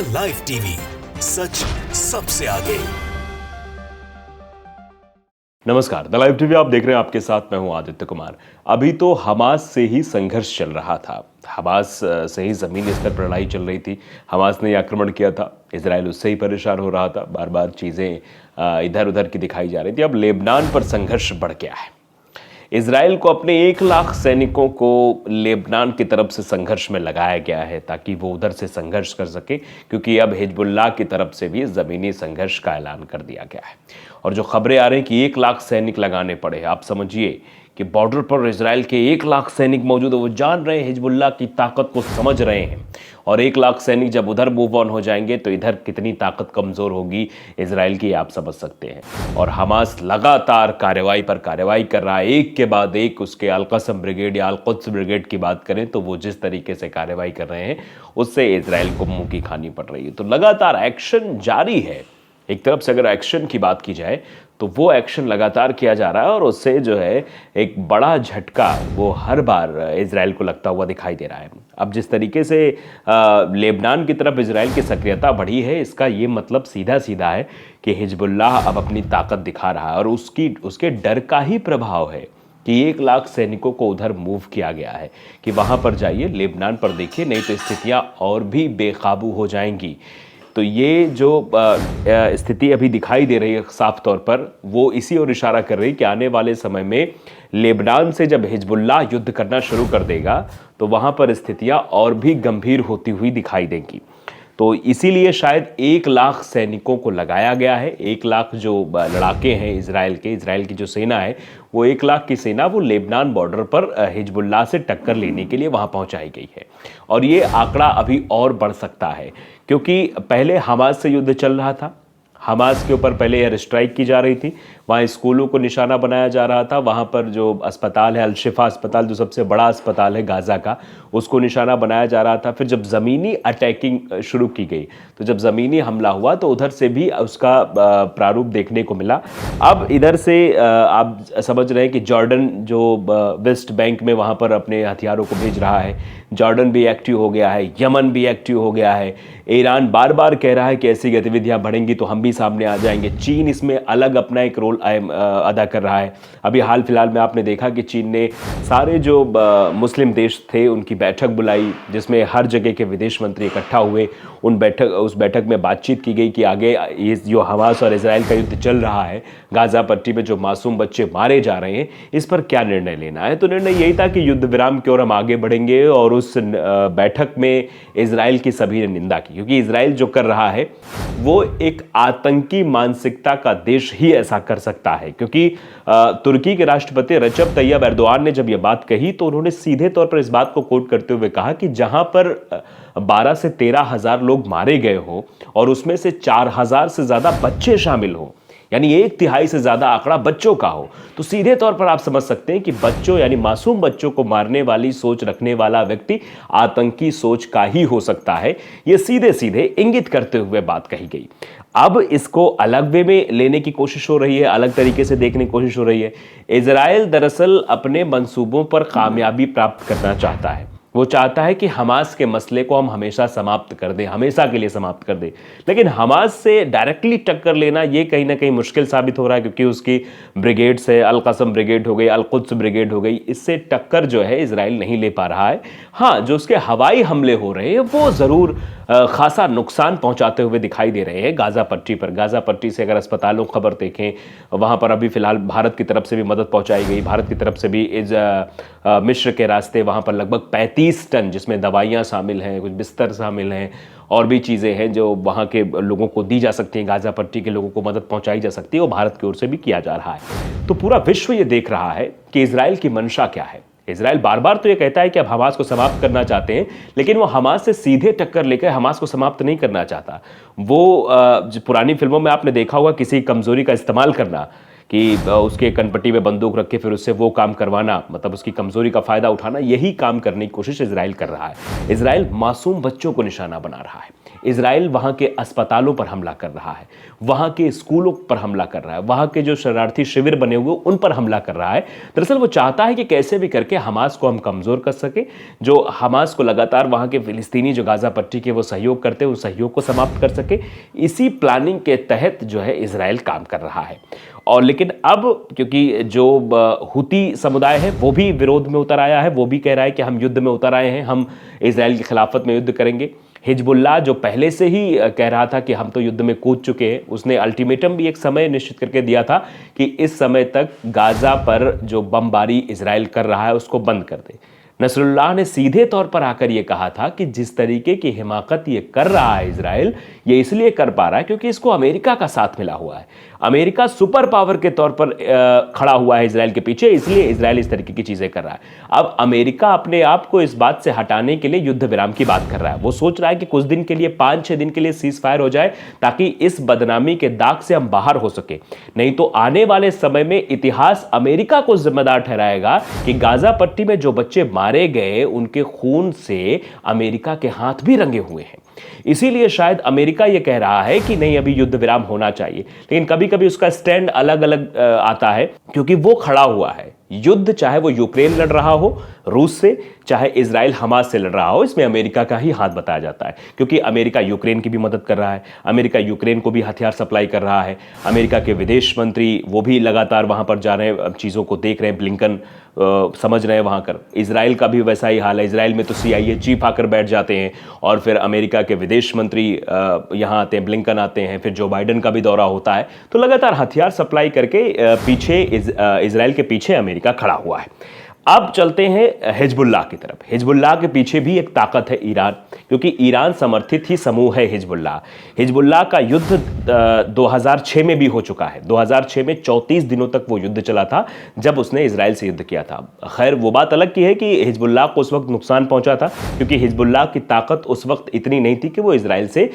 The live TV, सच सबसे आगे। नमस्कार, द लाइव टीवी आप देख रहे हैं। आपके साथ मैं हूं आदित्य कुमार। अभी तो हमास से ही संघर्ष चल रहा था। हमास से ही जमीनी स्तर पर लड़ाई चल रही थी। हमास ने आक्रमण किया था, इजराइल उससे ही परेशान हो रहा था। बार बार चीज़ें इधर उधर की दिखाई जा रही थी। अब लेबनान पर संघर्ष बढ़ गया है। इजराइल को अपने 1 लाख सैनिकों को लेबनान की तरफ से संघर्ष में लगाया गया है ताकि वो उधर से संघर्ष कर सके, क्योंकि अब हिजबुल्लाह की तरफ से भी ज़मीनी संघर्ष का ऐलान कर दिया गया है। और जो खबरें आ रही हैं कि 1 लाख सैनिक लगाने पड़े, आप समझिए कि बॉर्डर पर इजराइल के 1 लाख सैनिक मौजूद है। वो जान रहे हैं, हिजबुल्लाह की ताकत को समझ रहे हैं। और 1 लाख सैनिक जब उधर मूव ऑन हो जाएंगे तो इधर कितनी ताकत कमज़ोर होगी इजराइल की, आप समझ सकते हैं। और हमास लगातार कार्रवाई पर कार्रवाई कर रहा है, एक के बाद एक। उसके अल-क़स्म ब्रिगेड या अल-क़ुद्स ब्रिगेड की बात करें तो वो जिस तरीके से कार्रवाई कर रहे हैं उससे इजराइल को मुंह की खानी पड़ रही है। तो लगातार एक्शन जारी है। एक तरफ से अगर एक्शन की बात की जाए तो वो एक्शन लगातार किया जा रहा है और उससे जो है एक बड़ा झटका वो हर बार इजराइल को लगता हुआ दिखाई दे रहा है। अब जिस तरीके से लेबनान की तरफ इजराइल की सक्रियता बढ़ी है, इसका ये मतलब सीधा सीधा है कि हिजबुल्लाह अब अपनी ताकत दिखा रहा है और उसके डर का ही प्रभाव है कि 1 लाख सैनिकों को उधर मूव किया गया है कि वहाँ पर जाइए, लेबनान पर देखिए, नहीं तो स्थितियाँ और भी बेकाबू हो जाएंगी। तो ये जो स्थिति अभी दिखाई दे रही है साफ तौर पर, वो इसी ओर इशारा कर रही है कि आने वाले समय में लेबनान से जब हिजबुल्लाह युद्ध करना शुरू कर देगा तो वहाँ पर स्थितियाँ और भी गंभीर होती हुई दिखाई देंगी। तो इसीलिए शायद 1 लाख सैनिकों को लगाया गया है। 1 लाख जो लड़ाके हैं इजराइल की जो सेना है, वो 1 लाख की सेना वो लेबनान बॉर्डर पर हिजबुल्लाह से टक्कर लेने के लिए वहाँ पहुँचाई गई है। और ये आंकड़ा अभी और बढ़ सकता है, क्योंकि पहले हमास से युद्ध चल रहा था। हमास के ऊपर पहले एयर स्ट्राइक की जा रही थी, वहाँ स्कूलों को निशाना बनाया जा रहा था। वहाँ पर जो अस्पताल है, अल-शिफा अस्पताल, जो सबसे बड़ा अस्पताल है गाज़ा का, उसको निशाना बनाया जा रहा था। फिर जब ज़मीनी अटैकिंग शुरू की गई, तो जब ज़मीनी हमला हुआ तो उधर से भी उसका प्रारूप देखने को मिला। अब इधर से आप समझ रहे हैं कि जॉर्डन जो वेस्ट बैंक में वहाँ पर अपने हथियारों को भेज रहा है, जॉर्डन भी एक्टिव हो गया है, यमन भी एक्टिव हो गया है। ईरान बार बार कह रहा है कि ऐसी गतिविधियां बढ़ेंगी तो हम भी सामने आ जाएंगे। चीन इसमें अलग अपना एक रोल अदा कर रहा है। अभी हाल फिलहाल में आपने देखा कि चीन ने सारे जो मुस्लिम देश थे उनकी बैठक बुलाई, जिसमें हर जगह के विदेश मंत्री इकट्ठा हुए। उस बैठक में बातचीत की गई कि आगे ये जो हमास और इजराइल का युद्ध चल रहा है, गाज़ा पट्टी में जो मासूम बच्चे मारे जा रहे हैं, इस पर क्या निर्णय लेना है। तो निर्णय यही था कि युद्ध विराम की ओर हम आगे बढ़ेंगे। और उस बैठक में इजराइल की सभी ने निंदा की, क्योंकि इजराइल जो कर रहा है वो एक आतंकी मानसिकता का देश ही ऐसा कर सकता है। क्योंकि तुर्की के राष्ट्रपति रजब तैयब एर्दोआन ने जब ये बात कही तो उन्होंने सीधे तौर पर इस बात को कोट करते हुए कहा कि जहां पर 12 से 13 हज़ार लोग मारे गए हों और उसमें से 4,000 से ज़्यादा बच्चे शामिल हों, यानी 1/3 से ज़्यादा आंकड़ा बच्चों का हो, तो सीधे तौर पर आप समझ सकते हैं कि बच्चों यानी मासूम बच्चों को मारने वाली सोच रखने वाला व्यक्ति आतंकी सोच का ही हो सकता है। ये सीधे सीधे इंगित करते हुए बात कही गई। अब इसको अलग वे में लेने की कोशिश हो रही है, अलग तरीके से देखने की कोशिश हो रही है। इजराइल दरअसल अपने मंसूबों पर कामयाबी प्राप्त करना चाहता है। वो चाहता है कि हमास के मसले को हम हमेशा समाप्त कर दें, हमेशा के लिए समाप्त कर दें। लेकिन हमास से डायरेक्टली टक्कर लेना ये कहीं ना कहीं मुश्किल साबित हो रहा है, क्योंकि उसकी ब्रिगेड से अल-क़स्म ब्रिगेड हो गई, अल-क़ुद्स ब्रिगेड हो गई, इससे टक्कर जो है इजराइल नहीं ले पा रहा है। हाँ, जो उसके हवाई हमले हो रहे हैं वो ज़रूर खासा नुकसान पहुंचाते हुए दिखाई दे रहे हैं गाज़ा पट्टी पर। गाज़ा पट्टी से अगर अस्पतालों की खबर देखें, वहाँ पर अभी फ़िलहाल भारत की तरफ से भी मदद पहुंचाई गई। भारत की तरफ से भी मिस्र के रास्ते वहाँ पर लगभग 35 टन, जिसमें दवाइयाँ शामिल हैं, कुछ बिस्तर शामिल हैं और भी चीज़ें हैं जो वहाँ के लोगों को दी जा सकती हैं, गाज़ा पट्टी के लोगों को मदद पहुँचाई जा सकती है, वो भारत की ओर से भी किया जा रहा है। तो पूरा विश्व ये देख रहा है कि इजराइल की मंशा क्या है। इजराइल बार बार तो ये कहता है कि अब हमास को समाप्त करना चाहते हैं, लेकिन वो हमास से सीधे टक्कर लेकर हमास को समाप्त नहीं करना चाहता। वो पुरानी फिल्मों में आपने देखा होगा किसी कमजोरी का इस्तेमाल करना, कि उसके कनपट्टी में बंदूक रख के फिर उससे वो काम करवाना, मतलब उसकी कमजोरी का फायदा उठाना, यही काम करने की कोशिश इजराइल कर रहा है। इजराइल मासूम बच्चों को निशाना बना रहा है। इजराइल वहाँ के अस्पतालों पर हमला कर रहा है, वहाँ के स्कूलों पर हमला कर रहा है, वहाँ के जो शरणार्थी शिविर बने हुए उन पर हमला कर रहा है। दरअसल वो चाहता है कि कैसे भी करके हमास को हम कमज़ोर कर सके, जो हमास को लगातार वहाँ के फिलिस्तीनी जो गाज़ा पट्टी के वो सहयोग करते हैं उस सहयोग को समाप्त कर सके। इसी प्लानिंग के तहत जो है इजराइल काम कर रहा है। और लेकिन अब क्योंकि जो हुती समुदाय है वो भी विरोध में उतर आया है, वो भी कह रहा है कि हम युद्ध में उतर आए हैं, हम इजराइल की खिलाफत में युद्ध करेंगे। हिजबुल्लाह जो पहले से ही कह रहा था कि हम तो युद्ध में कूद चुके हैं, उसने अल्टीमेटम भी एक समय निश्चित करके दिया था कि इस समय तक गाज़ा पर जो बमबारी इजराइल कर रहा है उसको बंद कर दे। नसरुल्लाह ने सीधे तौर पर आकर यह कहा था कि जिस तरीके की हिमाकत ये कर रहा है इजराइल, ये इसलिए कर पा रहा है क्योंकि इसको अमेरिका का साथ मिला हुआ है। अमेरिका सुपर पावर के तौर पर खड़ा हुआ है इजराइल के पीछे, इसलिए इजराइल इस तरीके की चीजें कर रहा है। अब अमेरिका अपने आप को इस बात से हटाने के लिए युद्ध विराम की बात कर रहा है। वो सोच रहा है कि कुछ दिन के लिए, 5-6 दिन के लिए सीज फायर हो जाए ताकि इस बदनामी के दाग से हम बाहर हो सके। नहीं तो आने वाले समय में इतिहास अमेरिका को जिम्मेदार ठहराएगा कि गाजा पट्टी में जो बच्चे मारे गए उनके खून से अमेरिका के हाथ भी रंगे हुए हैं। इसीलिए शायद अमेरिका यह कह रहा है कि नहीं, अभी युद्ध विराम होना चाहिए। लेकिन कभी कभी उसका स्टैंड अलग अलग आता है, क्योंकि वो खड़ा हुआ है। युद्ध चाहे वो यूक्रेन लड़ रहा हो रूस से, चाहे इजराइल हमास से लड़ रहा हो, इसमें अमेरिका का ही हाथ बताया जाता है। क्योंकि अमेरिका यूक्रेन की भी मदद कर रहा है, अमेरिका यूक्रेन को भी हथियार सप्लाई कर रहा है। अमेरिका के विदेश मंत्री वो भी लगातार वहां पर जा रहे हैं, चीज़ों को देख रहे हैं, ब्लिंकन समझ रहे हैं वहां कर। इजराइल का भी वैसा ही हाल है। इजराइल में तो CIA चीफ आकर बैठ जाते हैं और फिर अमेरिका के विदेश मंत्री यहाँ आते हैं, ब्लिंकन आते हैं, फिर जो बाइडन का भी दौरा होता है। तो लगातार हथियार सप्लाई करके पीछे इजराइल के पीछे अमेरिका खड़ा हुआ है। अब चलते हैं हिजबुल्लाह की तरफ। हिजबुल्लाह के पीछे भी एक ताकत है ईरान, क्योंकि ईरान समर्थित ही समूह है हिजबुल्लाह। हिजबुल्लाह का युद्ध 2006 में भी हो चुका है। 2006 में 34 दिनों तक वो युद्ध चला था जब उसने इजराइल से युद्ध किया था। खैर वो बात अलग की है कि हिजबुल्लाह को उस वक्त नुकसान पहुंचा था, क्योंकि हिजबुल्लाह की ताकत उस वक्त इतनी नहीं थी कि वो इजराइल से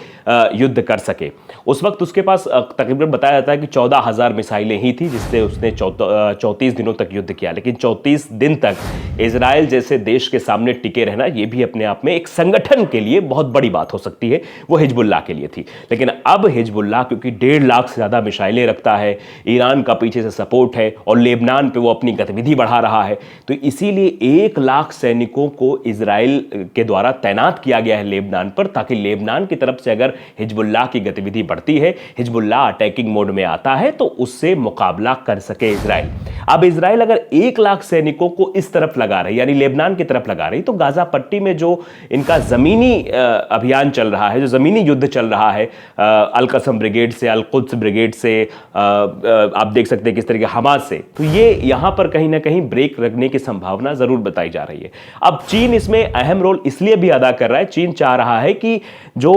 युद्ध कर सके। उस वक्त उसके पास तकरीबन बताया जाता है कि 14,000 मिसाइलें ही थी, जिससे उसने 34 दिनों तक युद्ध किया। लेकिन 34 दिन तक इजराइल जैसे देश के सामने टिके रहना, यह भी अपने आप में एक संगठन के लिए बहुत बड़ी बात हो सकती है। वो हिजबुल्लाह के लिए थी। लेकिन अब हिजबुल्लाह क्योंकि 1.5 लाख से ज्यादा मिसाइलें रखता है, ईरान का पीछे से सपोर्ट है और लेबनान पे वो अपनी गतिविधि बढ़ा रहा है, तो इसीलिए 1 लाख सैनिकों को इजराइल के द्वारा तैनात किया गया है लेबनान पर, ताकि लेबनान की तरफ से अगर हिजबुल्लाह की गतिविधि बढ़ती है, हिजबुल्लाह अटैकिंग मोड में आता है, तो उससे मुकाबला कर सके इजराइल। अब इजराइल अगर 1 लाख सैनिकों को इस तरफ लगा रही, यानी लेबनान की तरफ लगा रही, तो गाजा पट्टी में जो इनका जमीनी अभियान चल रहा है, जो जमीनी युद्ध चल रहा है अल कसम ब्रिगेड से, अल कुद्स ब्रिगेड से, आप देख सकते हैं किस तरीके हमास से, तो ये यहां पर कहीं ना कहीं ब्रेक लगने की संभावना जरूर बताई जा रही है। अब चीन इसमें अहम रोल इसलिए भी अदा कर रहा है। चीन चाह रहा है कि जो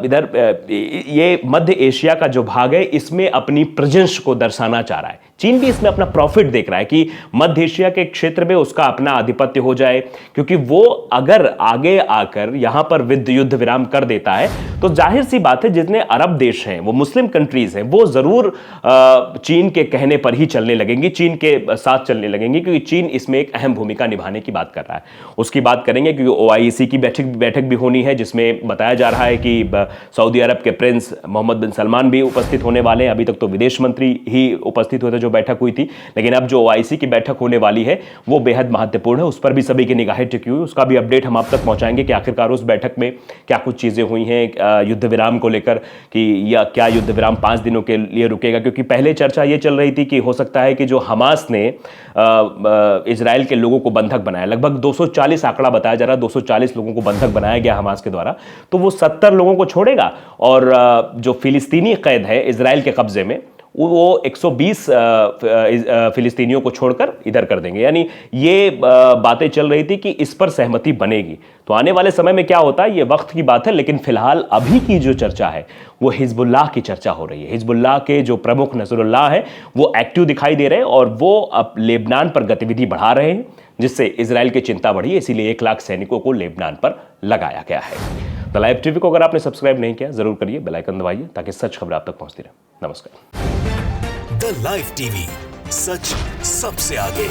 इधर ये मध्य एशिया का जो भाग है, इसमें अपनी प्रेजेंस को दर्शाना चाह रहा है। चीन भी इसमें अपना प्रॉफिट देख रहा है कि मध्य एशिया के क्षेत्र में उसका अपना आधिपत्य हो जाए, क्योंकि वो अगर आगे आकर यहां पर युद्ध विराम कर देता है तो जाहिर सी बात है जितने अरब देश हैं, वो मुस्लिम कंट्रीज हैं, वो जरूर चीन के कहने पर ही चलने लगेंगी, चीन के साथ चलने लगेंगी, क्योंकि चीन इसमें एक अहम भूमिका निभाने की बात कर रहा है। उसकी बात करेंगे क्योंकि OIC की बैठक भी होनी है, जिसमें बताया जा रहा है कि सऊदी अरब के प्रिंस मोहम्मद बिन सलमान भी उपस्थित होने वाले हैं। अभी तक तो विदेश मंत्री ही उपस्थित हुए थे जो बैठक हुई थी, लेकिन अब जो OIC की बैठक होने वाली है वो बेहद महत्वपूर्ण है। उस पर भी सभी की निगाहें टिकी हुई, उसका भी अपडेट हम आप तक पहुंचाएंगे कि आखिरकार उस बैठक में क्या कुछ चीजें हुई हैं युद्ध विराम को लेकर, कि या क्या युद्ध विराम 5 दिनों के लिए रुकेगा। क्योंकि पहले चर्चा ये चल रही थी कि हो सकता है कि जो हमास ने इजराइल के लोगों को बंधक बनाया, लगभग 240 आंकड़ा बताया जा रहा है, 240 लोगों को बंधक बनाया गया हमास के द्वारा, तो वो 70 लोगों को छोड़ेगा और जो फिलिस्तीनी कैद है इजराइल के कब्जे में, वो 120 फिलिस्तीनियों को छोड़कर इधर कर देंगे। यानी ये बातें चल रही थी कि इस पर सहमति बनेगी। तो आने वाले समय में क्या होता है ये वक्त की बात है, लेकिन फिलहाल अभी की जो चर्चा है वो हिजबुल्लाह की चर्चा हो रही है। हिजबुल्लाह के जो प्रमुख नसरुल्लाह है वो एक्टिव दिखाई दे रहे हैं और वो अब लेबनान पर गतिविधि बढ़ा रहे हैं, जिससे इजराइल की चिंता बढ़ी है। इसीलिए 1 लाख सैनिकों को लेबनान पर लगाया गया है। द लाइव टीवी को अगर आपने सब्सक्राइब नहीं किया जरूर करिए, बेल आइकन दबाइए ताकि सच खबर आप तक पहुंचती रहे। नमस्कार। द लाइव टीवी, सच सबसे आगे।